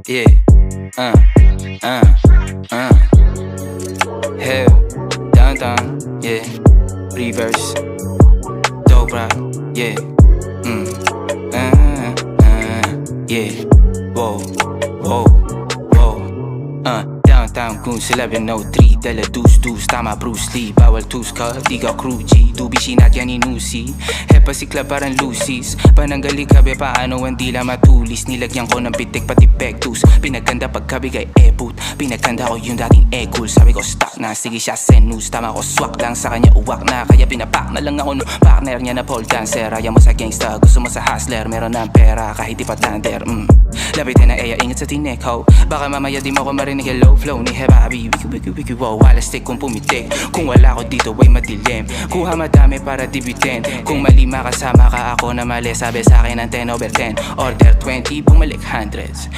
Yeah, uh, uh, uh. Hell, downtown, yeah. Reverse, dobra, yeah. Yeah. Whoa, whoa, whoa. Downtown kung 1103 dala dus-dus, tama Bruce Lee. Bawal tuska, di ka crew G. Dubisin at yan inusi. Hepa si club parang Lucy's. Pananggali kabe paano ang dila matulis. Nilagyan ko ng pitik pati pektus. Pinagkanda pagkabig ay ebut. Pinagkanda ko yung dating egul. Sabi ko stuck na, sige siya senus. Tama ko swak lang, sa kanya uwak na. Kaya pinapak na lang ako no partner niya na pole dancer. Ayaw mo sa gangsta, gusto mo sa hustler. Meron ng pera kahit di pa tander. Lapitin na eya, ingat sa tinek ho. Baka mamaya di mo ko marinig yung low flow ni Hebabi. Wiki wow, alastik kung pumitik. Kung wala ko dito ay madilim. Kuha madami para dividend. Kung mali makasama ka ako na mali, sabi sa akin ng 10/10. Order 20, bumalik hundreds.